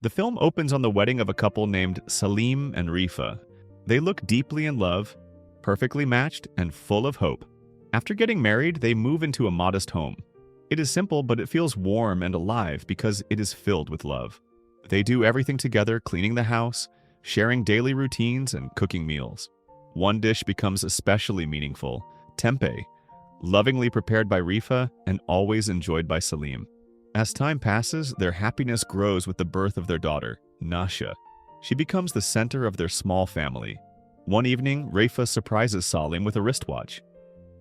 The film opens on the wedding of a couple named Salim and Rifa. They look deeply in love, perfectly matched, and full of hope. After getting married, they move into a modest home. It is simple, but it feels warm and alive because it is filled with love. They do everything together, cleaning the house, sharing daily routines, and cooking meals. One dish becomes especially meaningful, tempeh, lovingly prepared by Rifa and always enjoyed by Salim. As time passes, their happiness grows with the birth of their daughter, Nasha. She becomes the center of their small family. One evening, Rifa surprises Salim with a wristwatch.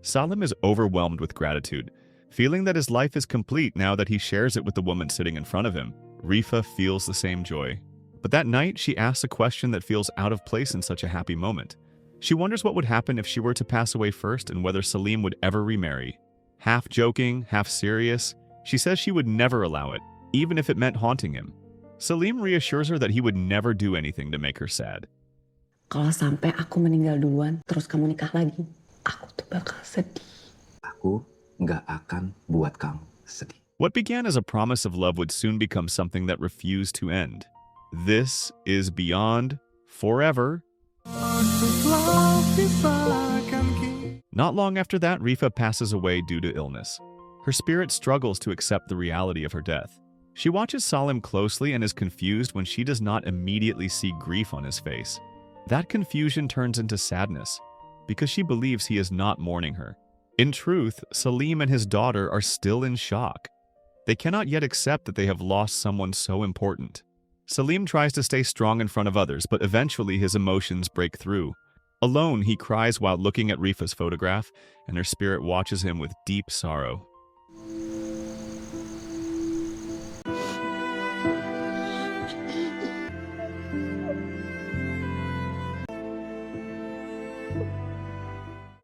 Salim is overwhelmed with gratitude, feeling that his life is complete now that he shares it with the woman sitting in front of him. Rifa feels the same joy. But that night, she asks a question that feels out of place in such a happy moment. She wonders what would happen if she were to pass away first and whether Salim would ever remarry. Half joking, half serious, she says she would never allow it, even if it meant haunting him. Salim reassures her that he would never do anything to make her sad. Kalau sampai aku meninggal duluan, terus kamu nikah lagi, aku tuh bakal sedih. Aku nggak akan buat kamu sedih. What began as a promise of love would soon become something that refused to end. This is beyond forever. Not long after that, Rifa passes away due to illness. Her spirit struggles to accept the reality of her death. She watches Salim closely and is confused when she does not immediately see grief on his face. That confusion turns into sadness, because she believes he is not mourning her. In truth, Salim and his daughter are still in shock. They cannot yet accept that they have lost someone so important. Salim tries to stay strong in front of others, but eventually his emotions break through. Alone, he cries while looking at Rifa's photograph, and her spirit watches him with deep sorrow.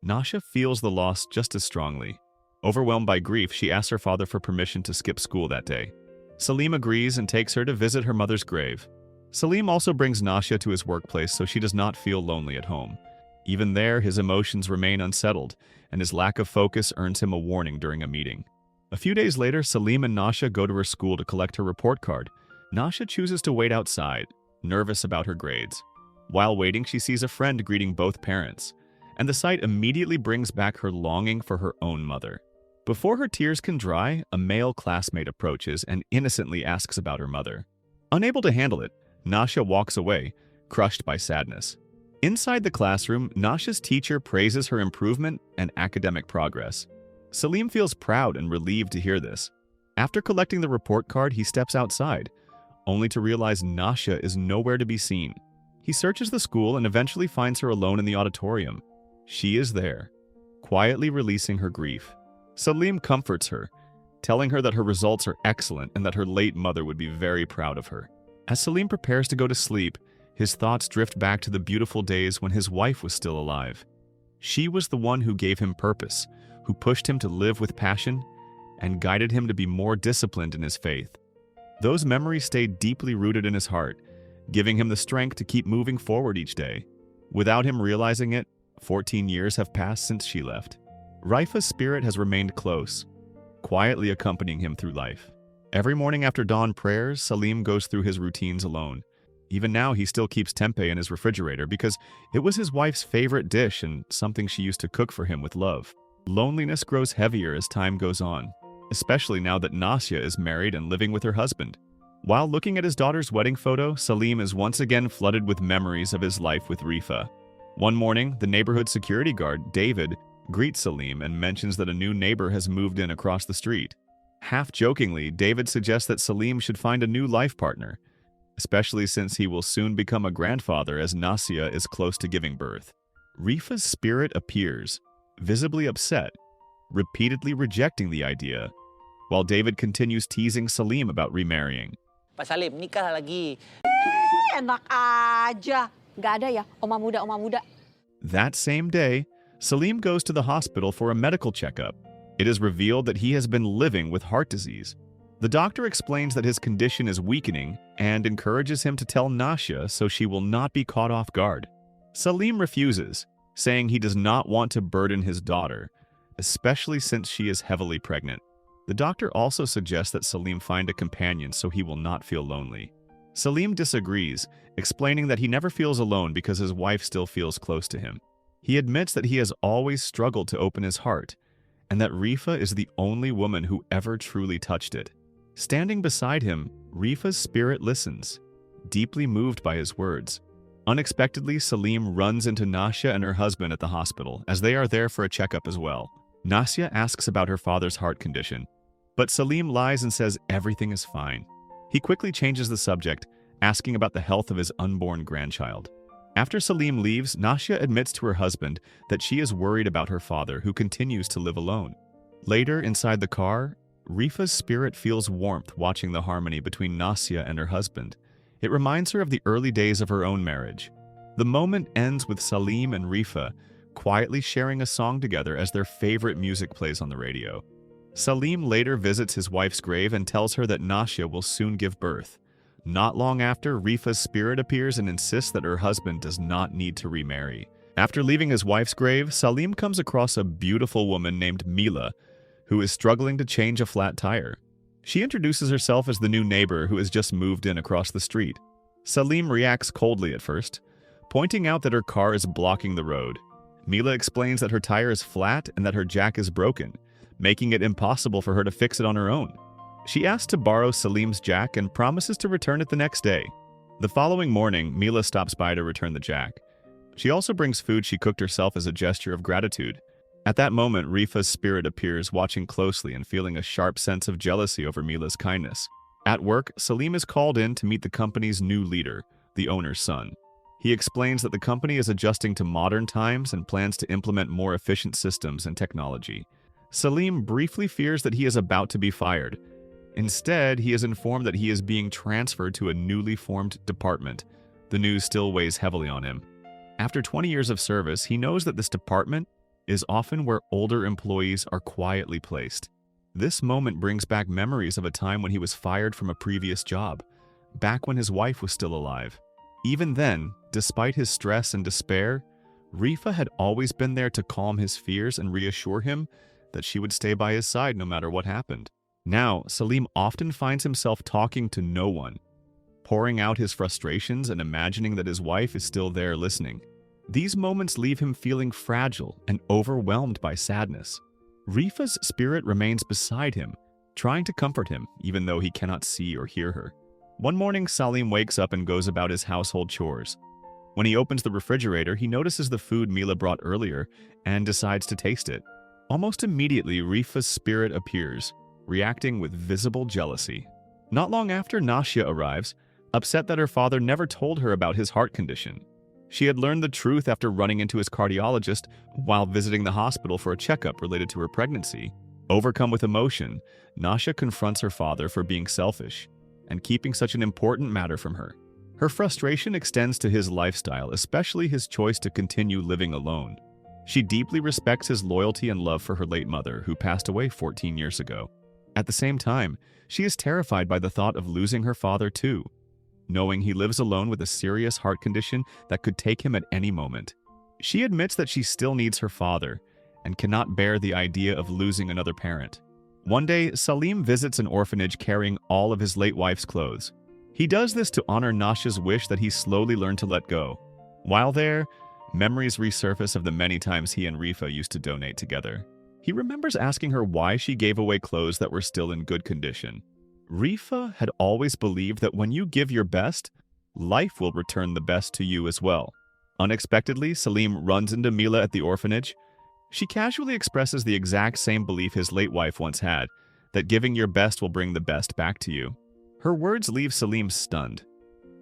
Nasha feels the loss just as strongly. Overwhelmed by grief, she asks her father for permission to skip school that day. Salim agrees and takes her to visit her mother's grave. Salim also brings Nasha to his workplace so she does not feel lonely at home. Even there, his emotions remain unsettled, and his lack of focus earns him a warning during a meeting. A few days later, Salim and Nasha go to her school to collect her report card. Nasha chooses to wait outside, nervous about her grades. While waiting, she sees a friend greeting both parents, and the sight immediately brings back her longing for her own mother. Before her tears can dry, a male classmate approaches and innocently asks about her mother. Unable to handle it, Nasha walks away, crushed by sadness. Inside the classroom, Nasha's teacher praises her improvement and academic progress. Salim feels proud and relieved to hear this. After collecting the report card, he steps outside, only to realize Nasha is nowhere to be seen. He searches the school and eventually finds her alone in the auditorium. She is there, quietly releasing her grief. Salim comforts her, telling her that her results are excellent and that her late mother would be very proud of her. As Salim prepares to go to sleep, his thoughts drift back to the beautiful days when his wife was still alive. She was the one who gave him purpose, who pushed him to live with passion, and guided him to be more disciplined in his faith. Those memories stayed deeply rooted in his heart, giving him the strength to keep moving forward each day. Without him realizing it, 14 years have passed since she left. Rifa's spirit has remained close, quietly accompanying him through life. Every morning after dawn prayers, Salim goes through his routines alone. Even now, he still keeps tempeh in his refrigerator because it was his wife's favorite dish and something she used to cook for him with love. Loneliness grows heavier as time goes on, especially now that Nasha is married and living with her husband. While looking at his daughter's wedding photo, Salim is once again flooded with memories of his life with Rifa. One morning, the neighborhood security guard, David, greets Salim and mentions that a new neighbor has moved in across the street. Half-jokingly, David suggests that Salim should find a new life partner, especially since he will soon become a grandfather as Nasya is close to giving birth. Rifa's spirit appears, visibly upset, repeatedly rejecting the idea, while David continues teasing Salim about remarrying. Pak Salim, nikah lagi. Enak aja. Gak ada ya, oma muda. That same day, Salim goes to the hospital for a medical checkup. It is revealed that he has been living with heart disease. The doctor explains that his condition is weakening and encourages him to tell Nasha so she will not be caught off guard. Salim refuses, saying he does not want to burden his daughter, especially since she is heavily pregnant. The doctor also suggests that Salim find a companion so he will not feel lonely. Salim disagrees, explaining that he never feels alone because his wife still feels close to him. He admits that he has always struggled to open his heart, and that Rifa is the only woman who ever truly touched it. Standing beside him, Rifa's spirit listens, deeply moved by his words. Unexpectedly, Salim runs into Nasya and her husband at the hospital, as they are there for a checkup as well. Nasya asks about her father's heart condition, but Salim lies and says everything is fine. He quickly changes the subject, asking about the health of his unborn grandchild. After Salim leaves, Nasya admits to her husband that she is worried about her father, who continues to live alone. Later, inside the car, Rifa's spirit feels warmth watching the harmony between Nasya and her husband. It reminds her of the early days of her own marriage. The moment ends with Salim and Rifa quietly sharing a song together as their favorite music plays on the radio. Salim later visits his wife's grave and tells her that Nasya will soon give birth. Not long after, Rifa's spirit appears and insists that her husband does not need to remarry. After leaving his wife's grave, Salim comes across a beautiful woman named Mila, who is struggling to change a flat tire. She introduces herself as the new neighbor who has just moved in across the street. Salim reacts coldly at first, pointing out that her car is blocking the road. Mila explains that her tire is flat and that her jack is broken, making it impossible for her to fix it on her own. She asks to borrow Salim's jack and promises to return it the next day. The following morning, Mila stops by to return the jack. She also brings food she cooked herself as a gesture of gratitude. At that moment, Rifa's spirit appears, watching closely and feeling a sharp sense of jealousy over Mila's kindness. At work, Salim is called in to meet the company's new leader, the owner's son. He explains that the company is adjusting to modern times and plans to implement more efficient systems and technology. Salim briefly fears that he is about to be fired. Instead, he is informed that he is being transferred to a newly formed department. The news still weighs heavily on him. After 20 years of service, he knows that this department is often where older employees are quietly placed. This moment brings back memories of a time when he was fired from a previous job, back when his wife was still alive. Even then, despite his stress and despair, Rifa had always been there to calm his fears and reassure him that she would stay by his side no matter what happened. Now, Salim often finds himself talking to no one, pouring out his frustrations and imagining that his wife is still there listening. These moments leave him feeling fragile and overwhelmed by sadness. Rifa's spirit remains beside him, trying to comfort him, even though he cannot see or hear her. One morning, Salim wakes up and goes about his household chores. When he opens the refrigerator, he notices the food Mila brought earlier and decides to taste it. Almost immediately, Rifa's spirit appears, reacting with visible jealousy. Not long after, Nasya arrives, upset that her father never told her about his heart condition. She had learned the truth after running into his cardiologist while visiting the hospital for a checkup related to her pregnancy. Overcome with emotion, Nasya confronts her father for being selfish and keeping such an important matter from her. Her frustration extends to his lifestyle, especially his choice to continue living alone. She deeply respects his loyalty and love for her late mother, who passed away 14 years ago. At the same time, she is terrified by the thought of losing her father too, knowing he lives alone with a serious heart condition that could take him at any moment. She admits that she still needs her father and cannot bear the idea of losing another parent. One day, Salim visits an orphanage carrying all of his late wife's clothes. He does this to honor Nasya's wish that he slowly learn to let go. While there, memories resurface of the many times he and Rifa used to donate together. He remembers asking her why she gave away clothes that were still in good condition. Rifa had always believed that when you give your best, life will return the best to you as well. Unexpectedly, Salim runs into Mila at the orphanage. She casually expresses the exact same belief his late wife once had, that giving your best will bring the best back to you. Her words leave Salim stunned.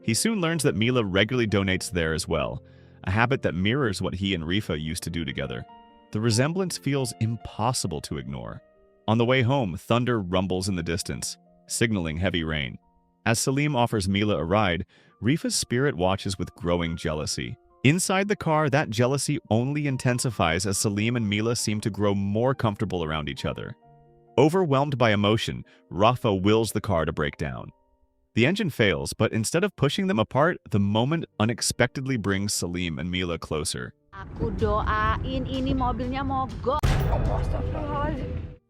He soon learns that Mila regularly donates there as well, a habit that mirrors what he and Rifa used to do together. The resemblance feels impossible to ignore. On the way home, thunder rumbles in the distance, signaling heavy rain. As Salim offers Mila a ride, Rifa's spirit watches with growing jealousy. Inside the car, that jealousy only intensifies as Salim and Mila seem to grow more comfortable around each other. Overwhelmed by emotion, Rafa wills the car to break down. The engine fails, but instead of pushing them apart, the moment unexpectedly brings Salim and Mila closer. Aku doain ini mobilnya mogok.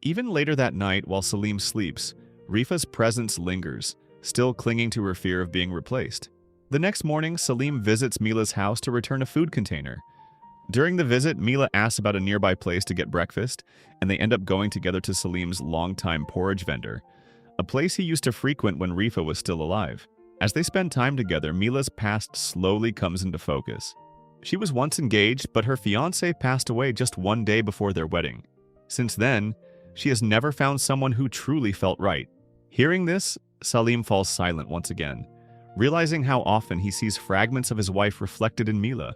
Even later that night, while Salim sleeps, Rifa's presence lingers, still clinging to her fear of being replaced. The next morning, Salim visits Mila's house to return a food container. During the visit, Mila asks about a nearby place to get breakfast, and they end up going together to Salim's longtime porridge vendor, a place he used to frequent when Rifa was still alive. As they spend time together, Mila's past slowly comes into focus. She was once engaged, but her fiancé passed away just one day before their wedding. Since then, she has never found someone who truly felt right. Hearing this, Salim falls silent once again, realizing how often he sees fragments of his wife reflected in Mila.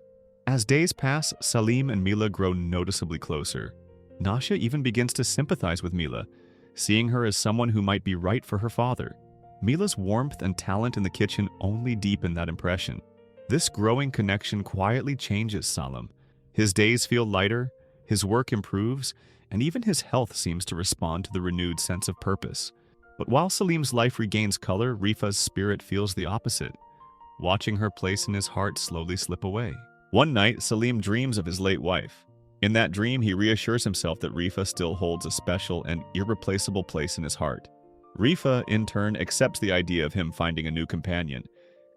As days pass, Salim and Mila grow noticeably closer. Nasha even begins to sympathize with Mila, seeing her as someone who might be right for her father. Mila's warmth and talent in the kitchen only deepen that impression. This growing connection quietly changes Salim. His days feel lighter, his work improves, and even his health seems to respond to the renewed sense of purpose. But while Salim's life regains color, Rifa's spirit feels the opposite, watching her place in his heart slowly slip away. One night, Salim dreams of his late wife. In that dream, he reassures himself that Rifa still holds a special and irreplaceable place in his heart. Rifa, in turn, accepts the idea of him finding a new companion,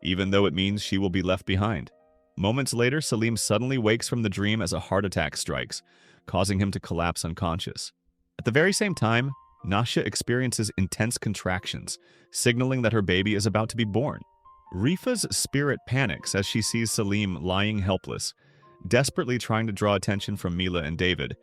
even though it means she will be left behind. Moments later, Salim suddenly wakes from the dream as a heart attack strikes, causing him to collapse unconscious. At the very same time, Nasha experiences intense contractions, signaling that her baby is about to be born. Rifa's spirit panics as she sees Salim lying helpless, desperately trying to draw attention from Mila and David,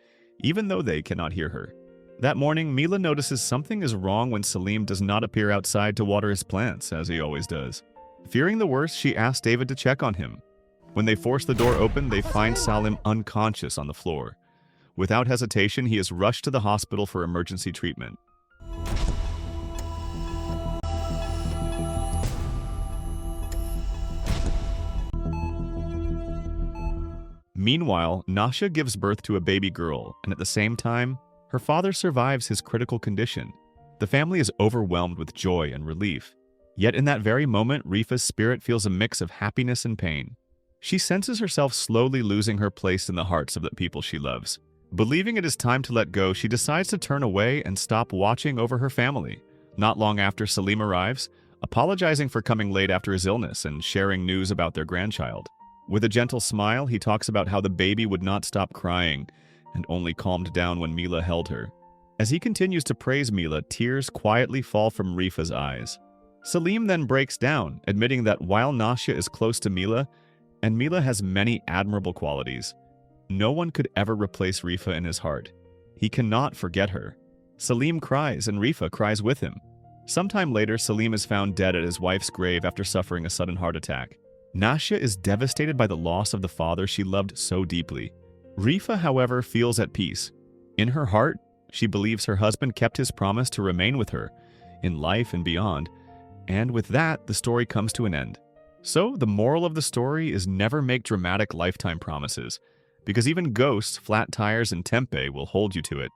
even though they cannot hear her. That morning, Mila notices something is wrong when Salim does not appear outside to water his plants, as he always does. Fearing the worst, she asks David to check on him. When they force the door open, they find Salim unconscious on the floor. Without hesitation, he is rushed to the hospital for emergency treatment. Meanwhile, Nasha gives birth to a baby girl, and at the same time, her father survives his critical condition. The family is overwhelmed with joy and relief. Yet in that very moment, Rifa's spirit feels a mix of happiness and pain. She senses herself slowly losing her place in the hearts of the people she loves. Believing it is time to let go, she decides to turn away and stop watching over her family. Not long after, Salim arrives, apologizing for coming late after his illness and sharing news about their grandchild. With a gentle smile, he talks about how the baby would not stop crying and only calmed down when Mila held her. As he continues to praise Mila, tears quietly fall from Rifa's eyes. Salim then breaks down, admitting that while Nasha is close to Mila, and Mila has many admirable qualities, no one could ever replace Rifa in his heart. He cannot forget her. Salim cries, and Rifa cries with him. Sometime later, Salim is found dead at his wife's grave after suffering a sudden heart attack. Nasha is devastated by the loss of the father she loved so deeply. Rifa, however, feels at peace. In her heart, she believes her husband kept his promise to remain with her, in life and beyond, and with that, the story comes to an end. So, the moral of the story is never make dramatic lifetime promises, because even ghosts, flat tires, and tempeh will hold you to it.